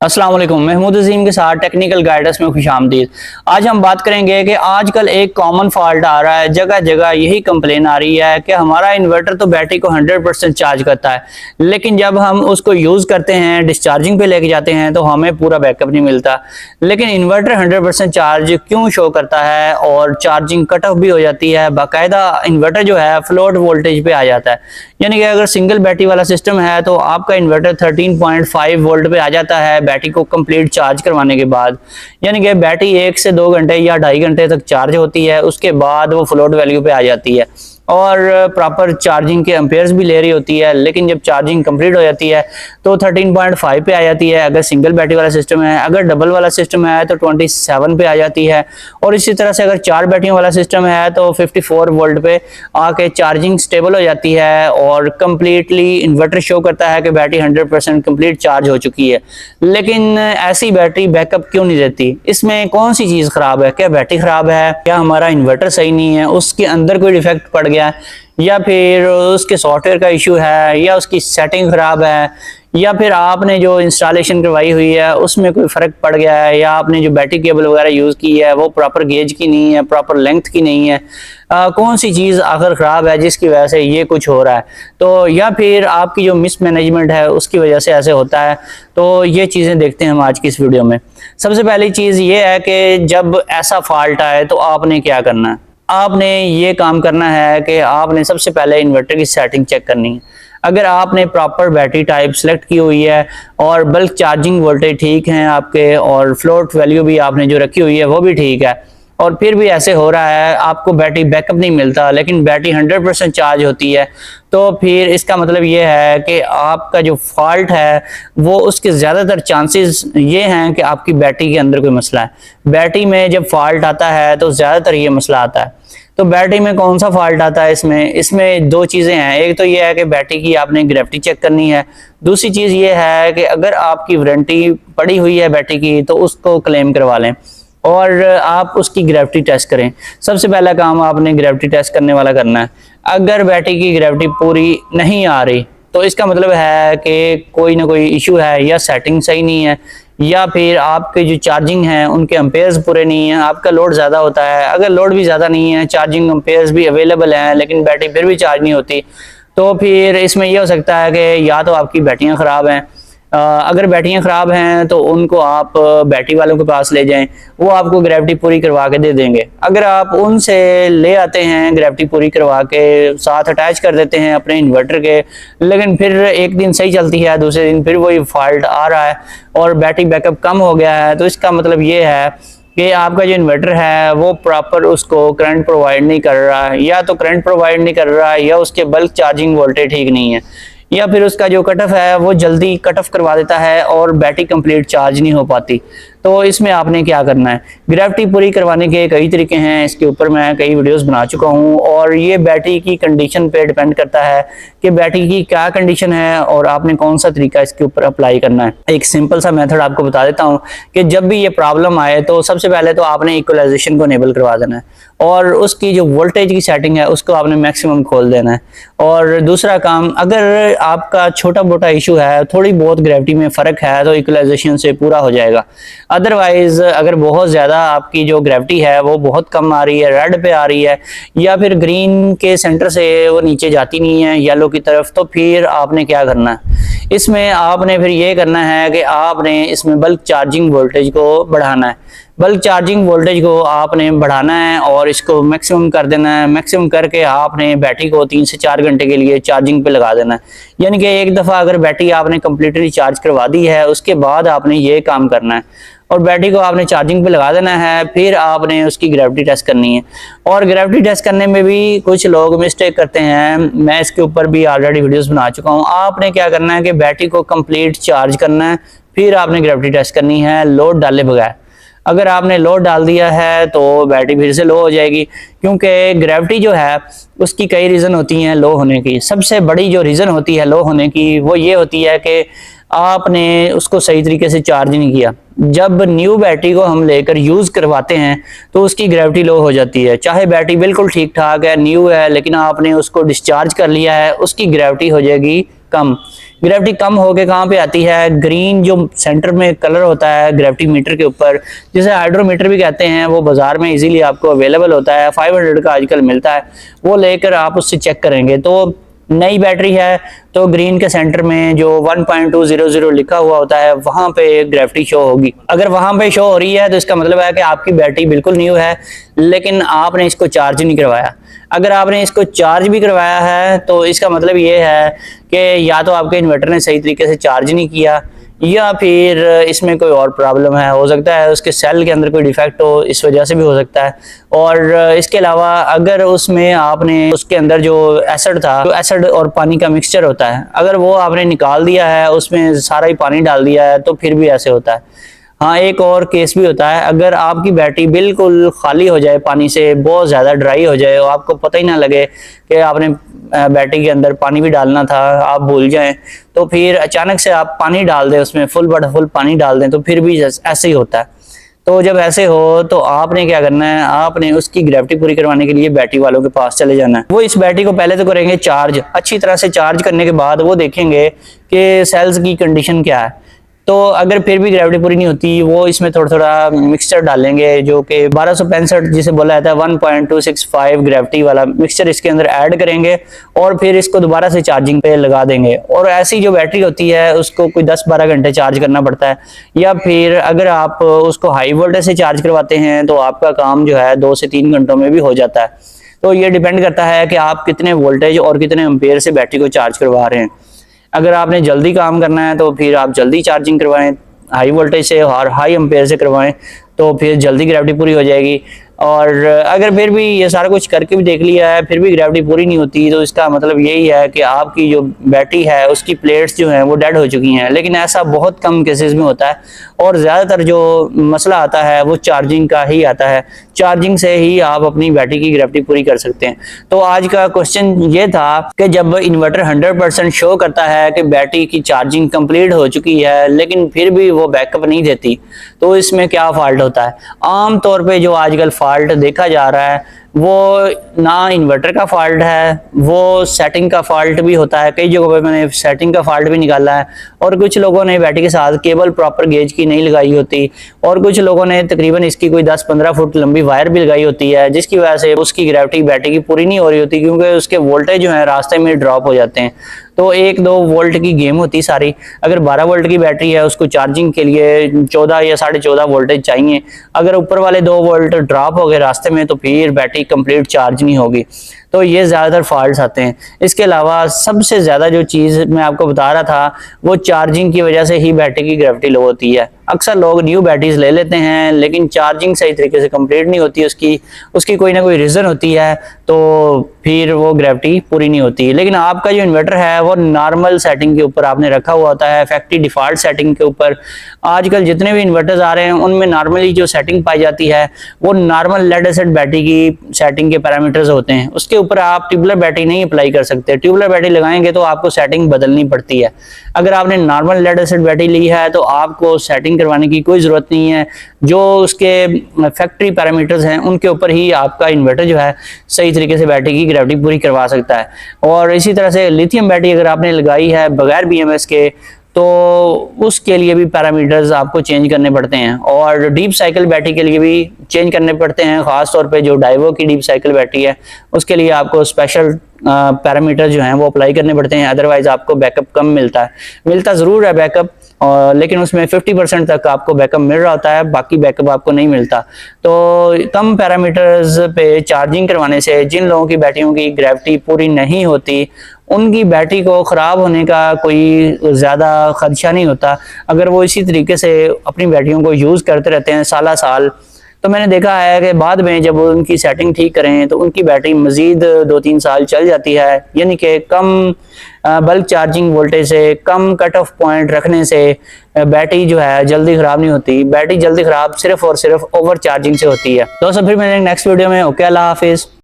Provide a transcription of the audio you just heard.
अस्सलाम वालेकुम, महमूद अजीम के साथ टेक्निकल गाइडेंस में खुशामदीद। आज हम बात करेंगे कि आजकल एक कॉमन फॉल्ट आ रहा है, जगह जगह यही कंप्लेन आ रही है कि हमारा इन्वर्टर तो बैटरी को 100% चार्ज करता है, लेकिन जब हम उसको यूज़ करते हैं, डिस्चार्जिंग पे लेके जाते हैं तो हमें पूरा बैकअप नहीं मिलता। लेकिन इन्वर्टर 100% चार्ज क्यों शो करता है और चार्जिंग कट ऑफ भी हो जाती है, बाकायदा इन्वर्टर जो है फ्लोट वोल्टेज पे आ जाता है। यानी कि अगर सिंगल बैटरी वाला सिस्टम है तो आपका इन्वर्टर 13.5 वोल्ट पे आ जाता है बैटरी को कंप्लीट चार्ज करवाने के बाद। यानी कि बैटरी 1 से 2 घंटे या 2.5 घंटे तक चार्ज होती है, उसके बाद वो फ्लोट वैल्यू पे आ जाती है और प्रॉपर चार्जिंग के एम्पेयर्स भी ले रही होती है। लेकिन जब चार्जिंग कंप्लीट हो जाती है तो 13.5 पे आ जाती है अगर सिंगल बैटरी वाला सिस्टम है, अगर डबल वाला सिस्टम है तो 27 पे आ जाती है, और इसी तरह से अगर 4 बैटरियों वाला सिस्टम है तो 54 वोल्ट पे आके चार्जिंग स्टेबल हो जाती है और कंप्लीटली इन्वर्टर शो करता है कि बैटरी 100% कंप्लीट चार्ज हो चुकी है। लेकिन ऐसी बैटरी बैकअप क्यों नहीं देती? इसमें कौन सी चीज़ खराब है? क्या बैटरी खराब है, क्या हमारा इन्वर्टर सही नहीं है, उसके अंदर कोई डिफेक्ट पड़ गया, या फिर उसके सॉफ्टवेयर का इशू है, या उसकी सेटिंग खराब है, या फिर आपने जो इंस्टॉलेशन करवाई हुई है उसमें कोई फ़र्क पड़ गया है, या आपने जो बैटरी केबल वगैरह यूज़ की है वो प्रॉपर गेज की नहीं है, प्रॉपर लेंथ की नहीं है। कौन सी चीज़ आखिर ख़राब है जिसकी वजह से ये कुछ हो रहा है? तो या फिर आपकी जो मिसमैनेजमेंट है उसकी वजह से ऐसे होता है। तो ये चीज़ें देखते हैं हम आज की इस वीडियो में। सबसे पहली चीज़ ये है कि जब ऐसा फॉल्ट आए तो आपने क्या करना है? आपने ये काम करना है कि आपने सबसे पहले इन्वर्टर की सेटिंग चेक करनी है। अगर आपने प्रॉपर बैटरी टाइप सेलेक्ट की हुई है और बल्क चार्जिंग वोल्टेज ठीक हैं आपके, और फ्लोट वैल्यू भी आपने जो रखी हुई है वो भी ठीक है, और फिर भी ऐसे हो रहा है आपको बैटरी बैकअप नहीं मिलता लेकिन बैटरी 100% चार्ज होती है, तो फिर इसका मतलब ये है कि आपका जो फॉल्ट है वो उसके ज़्यादातर चांसेस ये हैं कि आपकी बैटरी के अंदर कोई मसला है। बैटरी में जब फॉल्ट आता है तो ज़्यादातर ये मसला आता है। तो बैटरी में कौन सा फॉल्ट आता है? इसमें दो चीज़ें हैं। एक तो ये है कि बैटरी की आपने ग्रेविटी चेक करनी है। दूसरी चीज़ ये है कि अगर आपकी वारंटी पड़ी हुई है बैटरी की तो उसको क्लेम करवा लें और आप उसकी ग्रेविटी टेस्ट करें। सबसे पहला काम आपने ग्रेविटी टेस्ट करने वाला करना है। अगर बैटरी की ग्रेविटी पूरी नहीं आ रही तो इसका मतलब है कि कोई ना कोई इशू है, या सेटिंग सही नहीं है, या फिर आपके जो चार्जिंग है उनके एम्पेयर्स पूरे नहीं हैं, आपका लोड ज़्यादा होता है। अगर लोड भी ज़्यादा नहीं है, चार्जिंग एम्पेयर्स भी अवेलेबल हैं लेकिन बैटरी फिर भी चार्ज नहीं होती, तो फिर इसमें यह हो सकता है कि या तो आपकी बैटरियाँ ख़राब हैं। अगर बैटरियाँ ख़राब हैं तो उनको आप बैटरी वालों के पास ले जाएं, वो आपको ग्रेविटी पूरी करवा के दे देंगे। अगर आप उनसे ले आते हैं ग्रेविटी पूरी करवा के साथ अटैच कर देते हैं अपने इन्वर्टर के, लेकिन फिर एक दिन सही चलती है, दूसरे दिन फिर वही फॉल्ट आ रहा है और बैटरी बैकअप कम हो गया है, तो इसका मतलब ये है कि आपका जो इन्वर्टर है वो प्रॉपर उसको करंट प्रोवाइड नहीं कर रहा है, या तो करंट प्रोवाइड नहीं कर रहा है, या उसके बल्क चार्जिंग वोल्टेज ठीक नहीं है, या फिर उसका जो कट ऑफ है वो जल्दी कट ऑफ करवा देता है और बैटरी कंप्लीट चार्ज नहीं हो पाती। तो इसमें आपने क्या करना है? ग्रेविटी पूरी करवाने के कई तरीके हैं, इसके ऊपर मैं कई वीडियोस बना चुका हूं, और ये बैटरी की कंडीशन पे डिपेंड करता है कि बैटरी की क्या कंडीशन है और आपने कौन सा तरीका इसके ऊपर अप्लाई करना है। एक सिंपल सा मेथड आपको बता देता हूँ कि जब भी ये प्रॉब्लम आए तो सबसे पहले तो आपने इक्वलाइजेशन को इनेबल करवा देना है, और उसकी जो वोल्टेज की सेटिंग है उसको आपने मैक्सिमम खोल देना है। और दूसरा काम, अगर आपका छोटा मोटा इशू है, थोड़ी बहुत ग्रेविटी में फ़र्क है, तो इक्वलाइजेशन से पूरा हो जाएगा। अदरवाइज अगर बहुत ज़्यादा आपकी जो ग्रेविटी है वो बहुत कम आ रही है, रेड पे आ रही है, या फिर ग्रीन के सेंटर से वो नीचे जाती नहीं है येलो की तरफ, तो फिर आपने क्या करना है? इसमें आपने फिर ये करना है कि आपने इसमें बल्क चार्जिंग वोल्टेज को बढ़ाना है। बल्क चार्जिंग वोल्टेज को आपने बढ़ाना है और इसको मैक्सिमम कर देना है। मैक्सिमम करके आपने बैटरी को 3 से 4 घंटे के लिए चार्जिंग पे लगा देना है। यानी कि एक दफ़ा अगर बैटरी आपने कम्प्लीटली चार्ज करवा दी है उसके बाद आपने ये काम करना है, और बैटरी को आपने चार्जिंग पे लगा देना है। फिर आपने उसकी ग्रेविटी टेस्ट करनी है, और ग्रेविटी टेस्ट करने में भी कुछ लोग मिस्टेक करते हैं, मैं इसके ऊपर भी ऑलरेडी वीडियोस बना चुका हूँ। आपने क्या करना है कि बैटरी को कंप्लीट चार्ज करना है, फिर आपने ग्रेविटी टेस्ट करनी है लोड डाले बगैर। अगर आपने लोड डाल दिया है तो बैटरी फिर से लो हो जाएगी, क्योंकि ग्रेविटी जो है उसकी कई रीज़न होती हैं लो होने की। सबसे बड़ी जो रीज़न होती है लो होने की वो ये होती है कि आपने उसको सही तरीके से चार्ज नहीं किया। जब न्यू बैटरी को हम लेकर यूज़ करवाते हैं तो उसकी ग्रेविटी लो हो जाती है, चाहे बैटरी बिल्कुल ठीक ठाक है, न्यू है, लेकिन आपने उसको डिस्चार्ज कर लिया है, उसकी ग्रेविटी हो जाएगी कम। ग्रेविटी कम होके कहाँ पे आती है, ग्रीन जो सेंटर में कलर होता है ग्रेविटी मीटर के ऊपर, जिसे हाइड्रोमीटर भी कहते हैं, वो बाजार में इजीली आपको अवेलेबल होता है, 500 का आजकल मिलता है। वो लेकर आप उससे चेक करेंगे तो नई बैटरी है तो ग्रीन के सेंटर में जो 1.200 लिखा हुआ होता है वहां पे ग्रेविटी शो होगी। अगर वहां पे शो हो रही है तो इसका मतलब है कि आपकी बैटरी बिल्कुल न्यू है, लेकिन आपने इसको चार्ज नहीं करवाया। अगर आपने इसको चार्ज भी करवाया है तो इसका मतलब ये है कि या तो आपके इन्वर्टर ने सही तरीके से चार्ज नहीं किया, या फिर इसमें कोई और प्रॉब्लम है। हो सकता है उसके सेल के अंदर कोई डिफेक्ट हो, इस वजह से भी हो सकता है। और इसके अलावा अगर उसमें आपने उसके अंदर जो एसिड था, जो एसिड और पानी का मिक्सचर होता है, अगर वो आपने निकाल दिया है, उसमें सारा ही पानी डाल दिया है, तो फिर भी ऐसे होता है। हाँ, एक और केस भी होता है, अगर आपकी बैटरी बिल्कुल खाली हो जाए, पानी से बहुत ज़्यादा ड्राई हो जाए और आपको पता ही ना लगे कि आपने बैटरी के अंदर पानी भी डालना था, आप भूल जाएं, तो फिर अचानक से आप पानी डाल दें, उसमें फुल पानी डाल दें, तो फिर भी ऐसे ही होता है। तो जब ऐसे हो तो आपने क्या करना है, आपने उसकी ग्रेविटी पूरी करवाने के लिए बैटरी वालों के पास चले जाना है। वो इस बैटरी को पहले तो करेंगे चार्ज, अच्छी तरह से चार्ज करने के बाद वो देखेंगे कि सेल्स की कंडीशन क्या है। तो अगर फिर भी ग्रेविटी पूरी नहीं होती, वो इसमें थोड़ा थोड़ा मिक्सचर डालेंगे, जो कि 1265 जिसे बोला जाता है 1.265 ग्रेविटी वाला मिक्सचर इसके अंदर ऐड करेंगे और फिर इसको दोबारा से चार्जिंग पे लगा देंगे। और ऐसी जो बैटरी होती है उसको कोई 10-12 घंटे चार्ज करना पड़ता है, या फिर अगर आप उसको हाई वोल्टेज से चार्ज करवाते हैं तो आपका काम जो है 2 से 3 घंटों में भी हो जाता है। तो ये डिपेंड करता है कि आप कितने वोल्टेज और कितने एम्पेयर से बैटरी को चार्ज करवा रहे हैं। अगर आपने जल्दी काम करना है तो फिर आप जल्दी चार्जिंग करवाएं, हाई वोल्टेज से और हाई एम्पेयर से करवाएं, तो फिर जल्दी ग्रेविटी पूरी हो जाएगी। और अगर फिर भी ये सारा कुछ करके भी देख लिया है, फिर भी ग्रेविटी पूरी नहीं होती, तो इसका मतलब यही है कि आपकी जो बैटरी है उसकी प्लेट्स जो हैं वो डेड हो चुकी हैं। लेकिन ऐसा बहुत कम केसेस में होता है, और ज़्यादातर जो मसला आता है वो चार्जिंग का ही आता है। चार्जिंग से ही आप अपनी बैटरी की ग्रेविटी पूरी कर सकते हैं। तो आज का क्वेश्चन ये था कि जब इन्वर्टर 100% शो करता है कि बैटरी की चार्जिंग कंप्लीट हो चुकी है, लेकिन फिर भी वो बैकअप नहीं देती, तो इसमें क्या फॉल्ट होता है। आम तौर पे जो आजकल फॉल्ट देखा जा रहा है वो ना इन्वर्टर का फॉल्ट है, वो सेटिंग का फॉल्ट भी होता है। कई जगहों पे मैंने सेटिंग का फॉल्ट भी निकाला है, और कुछ लोगों ने बैटरी के साथ केबल प्रॉपर गेज की नहीं लगाई होती, और कुछ लोगों ने तकरीबन इसकी कोई 10-15 फुट लंबी वायर भी लगाई होती है, जिसकी वजह से उसकी ग्रेविटी बैटरी की पूरी नहीं हो रही होती, क्योंकि उसके वोल्टेज जो है रास्ते में ड्रॉप हो जाते हैं। तो 1-2 वोल्ट की गेम होती सारी। अगर 12 वोल्ट की बैटरी है, उसको चार्जिंग के लिए 14 या 14.5 वोल्टेज चाहिए। अगर ऊपर वाले 2 वोल्ट ड्रॉप हो गए रास्ते में, तो फिर बैटरी कंप्लीट चार्ज नहीं होगी। तो ये ज़्यादातर फॉल्ट्स आते हैं। इसके अलावा सबसे ज़्यादा जो चीज़ मैं आपको बता रहा था, वो चार्जिंग की वजह से ही बैटरी की ग्रेविटी लो होती है। अक्सर लोग न्यू बैटरीज ले लेते हैं, लेकिन चार्जिंग सही तरीके से कंप्लीट नहीं होती, उसकी कोई ना कोई रीज़न होती है, तो फिर वो ग्रेविटी पूरी नहीं होती। लेकिन आपका जो इन्वर्टर है वो नॉर्मल सेटिंग के ऊपर आपने रखा हुआ होता है, फैक्ट्री डिफ़ॉल्ट सेटिंग के ऊपर। आजकल जितने भी इन्वर्टर्स आ रहे हैं उनमें नॉर्मली जो सेटिंग पाई जाती है वो नॉर्मल लेड एसिड बैटरी की सेटिंग के पैरामीटर्स होते हैं। उसके ऊपर आप ट्यूबुलर बैटरी नहीं अप्लाई कर सकते। ट्यूबुलर बैटरी लगाएंगे तो आपको सेटिंग बदलनी पड़ती है। अगर आपने नॉर्मल लेड एसिड बैटरी ली है तो आपको सेटिंग करवाने की कोई ज़रूरत नहीं है। जो उसके फैक्ट्री पैरामीटर्स हैं उनके ऊपर ही आपका इन्वर्टर जो है सही तरीके से बैटरी की ग्रेविटी पूरी करवा सकता है। और इसी तरह से लिथियम बैटरी अगर आपने लगाई है बगैर BMS के, तो उसके लिए भी पैरामीटर्स आपको चेंज करने पड़ते हैं, और डीप साइकिल बैटरी के लिए भी चेंज करने पड़ते हैं। ख़ास तौर पे जो डाइवो की डीप साइकिल बैटरी है उसके लिए आपको स्पेशल पैरामीटर जो हैं वो अप्लाई करने पड़ते हैं, अदरवाइज आपको बैकअप कम मिलता है। मिलता ज़रूर है बैकअप, लेकिन उसमें 50% तक आपको बैकअप मिल रहा होता है, बाकी बैकअप आपको नहीं मिलता। तो कम पैरामीटर्स पे चार्जिंग करवाने से जिन लोगों की बैटरियों की ग्रेविटी पूरी नहीं होती, उनकी बैटरी को ख़राब होने का कोई ज़्यादा खदशा नहीं होता अगर वो इसी तरीके से अपनी बैटरियों को यूज़ करते रहते हैं साला साल। तो मैंने देखा है कि बाद में जब उनकी सेटिंग ठीक करें तो उनकी बैटरी मज़ीद 2-3 साल चल जाती है। यानी कि कम बल्क चार्जिंग वोल्टेज से, कम कट ऑफ पॉइंट रखने से बैटरी जो है जल्दी ख़राब नहीं होती। बैटरी जल्दी ख़राब सिर्फ और सिर्फ ओवर चार्जिंग से होती है। दोस्तों फिर मिलेंगे नेक्स्ट वीडियो में। ओके, अल्लाह हाफिज़।